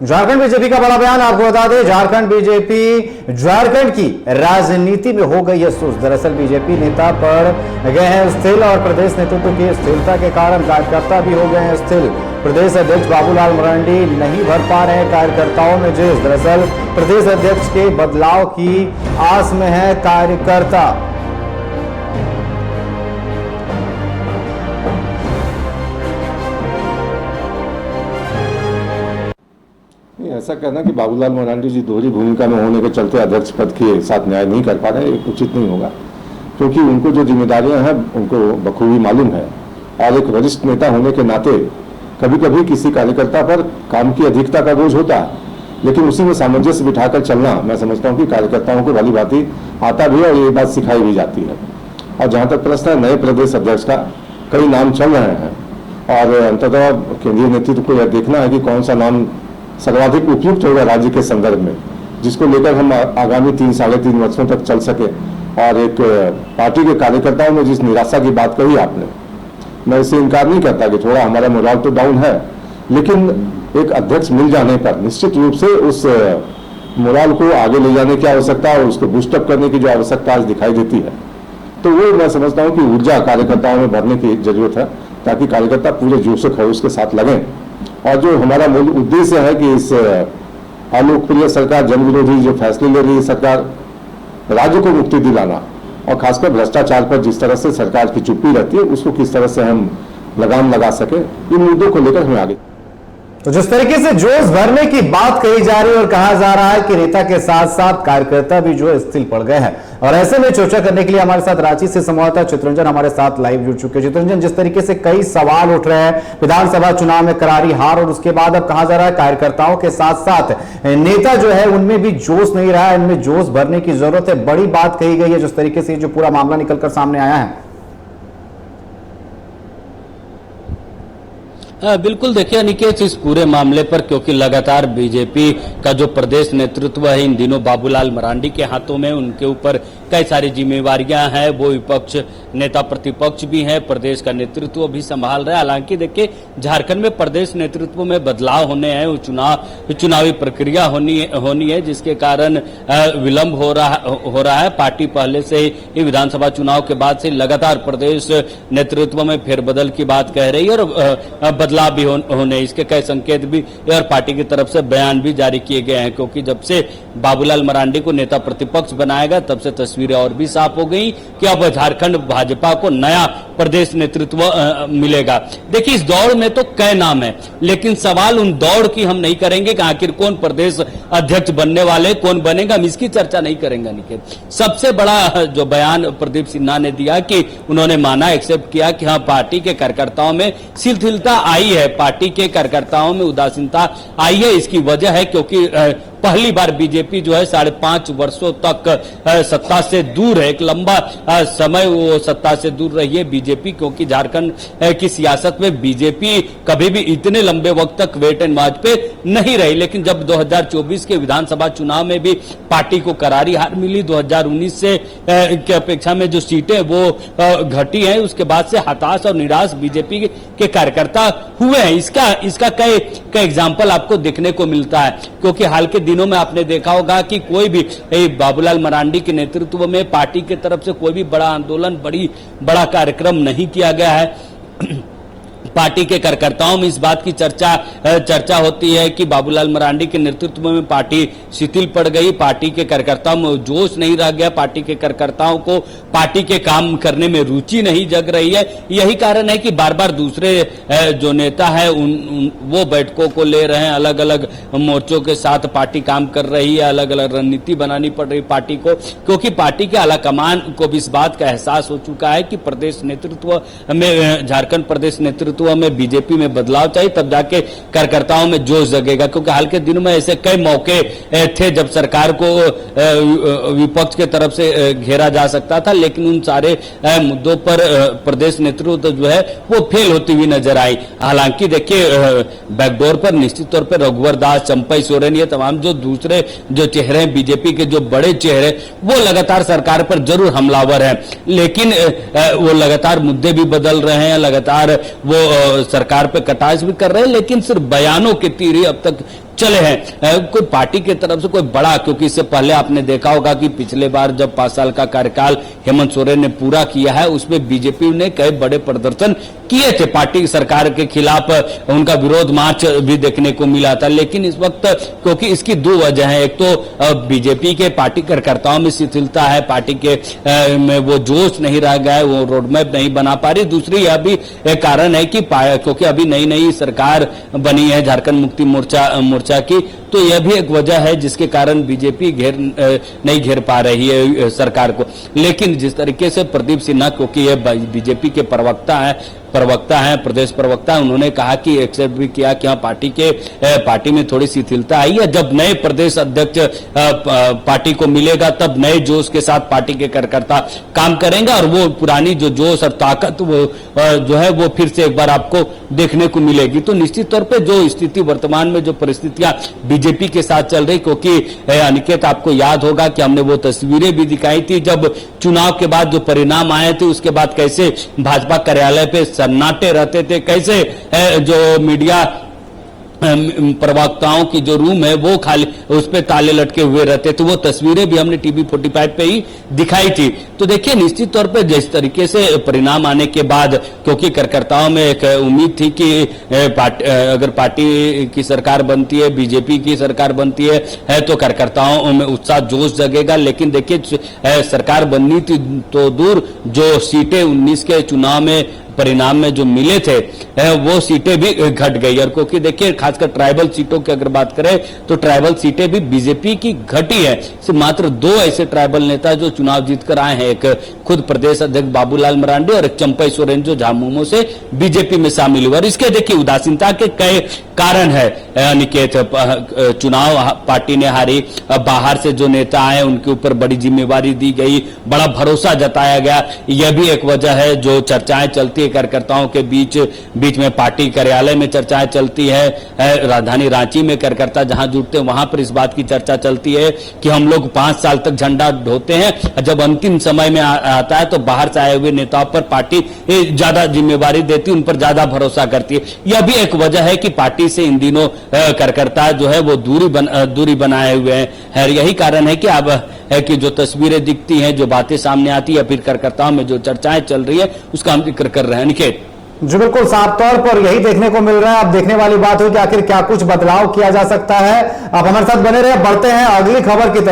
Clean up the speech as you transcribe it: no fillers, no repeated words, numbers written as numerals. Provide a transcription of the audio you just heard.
Jharkhand BJP का बड़ा बयान। आपको बता दें, झारखंड बीजेपी झारखंड की राजनीति में हो गई है सुस्त। दरअसल बीजेपी नेता पड़ गए हैं स्थिर और प्रदेश नेतृत्व की स्थिरता के कारण कार्यकर्ता भी हो गए हैं स्थिर। प्रदेश अध्यक्ष बाबूलाल मरांडी नहीं भर पा रहे हैं कार्यकर्ताओं में जोश। दरअसल प्रदेश अध्यक्ष के बदलाव की आस में है कार्यकर्ता। ऐसा कहना कि बाबूलाल मरांडी जी दोहरी भूमिका में होने के चलते अध्यक्ष पद के साथ न्याय नहीं कर पा रहे हैं, उचित नहीं होगा, क्योंकि उनको जो जिम्मेदारियां हैं उनको बखूबी मालूम है। और एक वरिष्ठ नेता होने के नाते कभी कभी किसी कार्यकर्ता पर काम की अधिकता का बोझ होता है, लेकिन उसी में सामंजस्य बिठाकर चलना मैं समझता हूँ कि कार्यकर्ताओं को भली भांति आता भी है और ये बात सिखाई भी जाती है। और जहाँ तक प्रश्न है नए प्रदेश अध्यक्ष का, कई नाम चल रहे हैं और अंततः केंद्रीय नेतृत्व को यह देखना है कि कौन सा नाम सर्वाधिक उपयुक्त होगा राज्य के संदर्भ में, जिसको लेकर हम आगामी 3-3.5 वर्षों तक चल सके। और एक पार्टी के कार्यकर्ताओं में जिस निराशा की बात कही आपने, मैं इसे इनकार नहीं करता कि थोड़ा हमारा मोराल तो डाउन है, लेकिन एक अध्यक्ष मिल जाने पर निश्चित रूप से उस मोराल को आगे ले जाने की आवश्यकता और उसको बूस्टअप करने की जो आवश्यकता आज दिखाई देती है, तो वो मैं समझता हूँ कि ऊर्जा कार्यकर्ताओं में भरने की जरूरत है, ताकि कार्यकर्ता पूरे जोश खरोश के साथ लगें। और जो हमारा मूल उद्देश्य है कि इस अलोकप्रिय सरकार, जन विरोधी जो फैसले ले रही है सरकार, राज्य को मुक्ति दिलाना और खासकर भ्रष्टाचार पर जिस तरह से सरकार की चुप्पी रहती है उसको किस तरह से हम लगाम लगा सके, इन मुद्दों को लेकर हमें आगे। तो जिस तरीके से जोश भरने की बात कही जा रही है और कहा जा रहा है कि नेता के साथ साथ कार्यकर्ता भी जो स्थिर पड़ गए हैं, और ऐसे में चर्चा करने के लिए हमारे साथ रांची से संवाददाता चित्ररंजन हमारे साथ लाइव जुड़ चुके हैं। चित्ररंजन, जिस तरीके से कई सवाल उठ रहे हैं, विधानसभा चुनाव में करारी हार और उसके बाद अब कहा जा रहा है कार्यकर्ताओं के साथ साथ नेता जो है उनमें भी जोश नहीं रहा है, इनमें जोश भरने की जरूरत है, बड़ी बात कही गई है जिस तरीके से जो पूरा मामला निकलकर सामने आया है। बिल्कुल, देखिए अनिकेत, इस पूरे मामले पर क्योंकि लगातार बीजेपी का जो प्रदेश नेतृत्व है इन दिनों बाबूलाल मरांडी के हाथों में, उनके ऊपर कई सारी जिम्मेवारियां हैं, वो विपक्ष नेता प्रतिपक्ष भी है, प्रदेश का नेतृत्व भी संभाल रहा है। हालांकि देखिए झारखंड में प्रदेश नेतृत्व में बदलाव होने हैं, वो चुनावी प्रक्रिया होनी है जिसके कारण विलंब हो रहा है। पार्टी पहले से ही विधानसभा चुनाव के बाद से लगातार प्रदेश नेतृत्व में फेरबदल की बात कह रही है और बदलाव भी होने, इसके कई संकेत भी और पार्टी की तरफ से बयान भी जारी किए गए हैं, क्योंकि जब से बाबूलाल मरांडी को नेता प्रतिपक्ष बनाया गया तब से तस्वीरें और भी साफ हो गई कि अब झारखंड भाजपा को नया प्रदेश नेतृत्व मिलेगा। देखिए इस दौड़ में तो कई नाम है, लेकिन सवाल उन दौड़ की हम नहीं करेंगे कि आखिर कौन प्रदेश अध्यक्ष बनने वाले, कौन बनेगा, हम इसकी चर्चा नहीं करेंगे। निकेत, सबसे बड़ा जो बयान प्रदीप सिन्हा ने दिया कि उन्होंने माना, एक्सेप्ट किया कि हाँ पार्टी के कार्यकर्ताओं में शिथिलता आई है, पार्टी के कार्यकर्ताओं में उदासीनता आई है। इसकी वजह है क्योंकि पहली बार बीजेपी जो है 5.5 वर्षों तक सत्ता से दूर है, एक लंबा समय वो सत्ता से दूर रही है बीजेपी, क्योंकि झारखंड की सियासत में बीजेपी कभी भी इतने लंबे वक्त तक वेट एंड वॉच पे नहीं रही। लेकिन जब 2024 के विधानसभा चुनाव में भी पार्टी को करारी हार मिली, 2019 से की अपेक्षा में जो सीटें वो घटी हैं, उसके बाद से हताश और निराश बीजेपी के कार्यकर्ता हुए हैं। इसका कई एग्जाम्पल आपको देखने को मिलता है, क्योंकि हाल के दिनों में आपने देखा होगा कि कोई भी बाबूलाल मरांडी के नेतृत्व में पार्टी की तरफ से कोई भी बड़ा आंदोलन, बड़ा कार्यक्रम नहीं किया गया है। पार्टी के कार्यकर्ताओं में इस बात की चर्चा होती है कि बाबूलाल मरांडी के नेतृत्व में पार्टी शिथिल पड़ गई, पार्टी के कार्यकर्ताओं में जोश नहीं रह गया, पार्टी के कार्यकर्ताओं को पार्टी के काम करने में रुचि नहीं जग रही है। यही कारण है कि बार बार दूसरे जो नेता है वो बैठकों को ले रहे हैं, अलग अलग मोर्चों के साथ पार्टी काम कर रही है, अलग अलग रणनीति बनानी पड़ रही पार्टी को, क्योंकि पार्टी के आला कमान को भी इस बात का एहसास हो चुका है कि प्रदेश नेतृत्व में, झारखंड प्रदेश नेतृत्व में बीजेपी में बदलाव चाहिए, तब जाके कार्यकर्ताओं में जोश जगेगा। क्योंकि हाल के दिनों में ऐसे कई मौके थे जब सरकार को विपक्ष के तरफ से घेरा जा सकता था, लेकिन उन सारे मुद्दों पर प्रदेश नेतृत्व जो है वो फेल होती हुई नजर आई। हालांकि देखिए बैकडोर पर निश्चित तौर पर रघुवर दास, चंपई सोरेन, ये तमाम जो दूसरे जो चेहरे हैं बीजेपी के, जो बड़े चेहरे, वो लगातार सरकार पर जरूर हमलावर है, लेकिन वो लगातार मुद्दे भी बदल रहे हैं, लगातार वो सरकार पे कटाक्ष भी कर रहे हैं, लेकिन सिर्फ बयानों के तीर ही अब तक चले हैं। कोई पार्टी की तरफ से कोई बड़ा, क्योंकि इससे पहले आपने देखा होगा कि पिछले बार जब 5 साल का कार्यकाल हेमंत सोरेन ने पूरा किया है, उसमें बीजेपी ने कई बड़े प्रदर्शन किए थे, पार्टी सरकार के खिलाफ उनका विरोध मार्च भी देखने को मिला था। लेकिन इस वक्त क्योंकि इसकी दो वजह है, एक तो बीजेपी के पार्टी कार्यकर्ताओं में शिथिलता है, पार्टी के में वो जोश नहीं रह गया है, वो रोडमैप नहीं बना पा रही। दूसरी यह भी एक कारण है कि क्योंकि अभी नई नई सरकार बनी है झारखंड मुक्ति मोर्चा की, तो यह भी एक वजह है जिसके कारण बीजेपी नहीं घेर पा रही है सरकार को। लेकिन जिस तरीके से प्रदीप सिन्हा, क्योंकि ये बीजेपी के प्रवक्ता हैं, प्रदेश प्रवक्ता, उन्होंने कहा कि एक्सेप्ट भी किया कि हाँ पार्टी में थोड़ी शिथिलता आई है। जब नए प्रदेश अध्यक्ष पार्टी को मिलेगा तब नए जोश के साथ पार्टी के कार्यकर्ता काम करेंगे और वो पुरानी जो जोश और ताकत वो जो है वो फिर से एक बार आपको देखने को मिलेगी। तो निश्चित तौर पे जो स्थिति वर्तमान में जो परिस्थितियां बीजेपी के साथ चल रही, क्योंकि अनिकेत आपको याद होगा कि हमने वो तस्वीरें भी दिखाई थी जब चुनाव के बाद जो परिणाम आए थे, उसके बाद कैसे भाजपा कार्यालय पे सन्नाटे रहते थे, कैसे जो मीडिया प्रवक्ताओं की जो रूम है वो खाली, उस पे ताले लटके हुए रहते थे। वो तस्वीरें भी हमने टीवी 45 पे ही दिखाई थी। तो देखिए निश्चित तौर पे जिस तरीके से परिणाम आने के बाद, क्योंकि कार्यकर्ताओं में एक उम्मीद थी कि अगर पार्टी की सरकार बनती है, बीजेपी की सरकार बनती है तो कार्यकर्ताओं में उत्साह जोश जगेगा। लेकिन देखिए सरकार बननी थी तो दूर, जो सीटें 19 के चुनाव में परिणाम में जो मिले थे वो सीटें भी घट गई। और क्योंकि देखिए खासकर ट्राइबल सीटों की अगर बात करें तो ट्राइबल सीटें भी बीजेपी की घटी है। सिर्फ मात्र 2 ऐसे ट्राइबल नेता जो चुनाव जीतकर आए हैं, एक खुद प्रदेश अध्यक्ष बाबूलाल मरांडी और एक चंपई सोरेन जो झामुमो से बीजेपी में शामिल हुए। और इसके देखिए उदासीनता के कई कारण है अनिकेत। चुनाव पार्टी ने हारी, बाहर से जो नेता आए उनके ऊपर बड़ी जिम्मेवारी दी गई, बड़ा भरोसा जताया गया, यह भी एक वजह है। जो चर्चाएं चलती है कार्यकर्ताओं के बीच में, पार्टी कार्यालय में चर्चाएं चलती है, राजधानी रांची में कार्यकर्ता जहां जुटते हैं वहां पर इस बात की चर्चा चलती है कि हम लोग 5 साल तक झंडा ढोते हैं, जब अंतिम समय में आता है तो बाहर से आए हुए नेताओं पर पार्टी ज्यादा जिम्मेवारी देती है, उन पर ज्यादा भरोसा करती है। यह भी एक वजह है कि पार्टी से इन दिनों कार्यकर्ता जो है वो दूरी बनाए हुए हैं। यही कारण है कि अब है कि जो तस्वीरें दिखती हैं, जो बातें सामने आती है, फिर कार्यकर्ताओं में जो चर्चाएं चल रही है उसका हम जिक्र कर रहे हैं। निकेत जी बिल्कुल साफ तौर पर यही देखने को मिल रहा है। अब देखने वाली बात हो कि आखिर क्या कुछ बदलाव किया जा सकता है। आप हमारे साथ बने रहे, बढ़ते हैं अगली खबर की तरफ।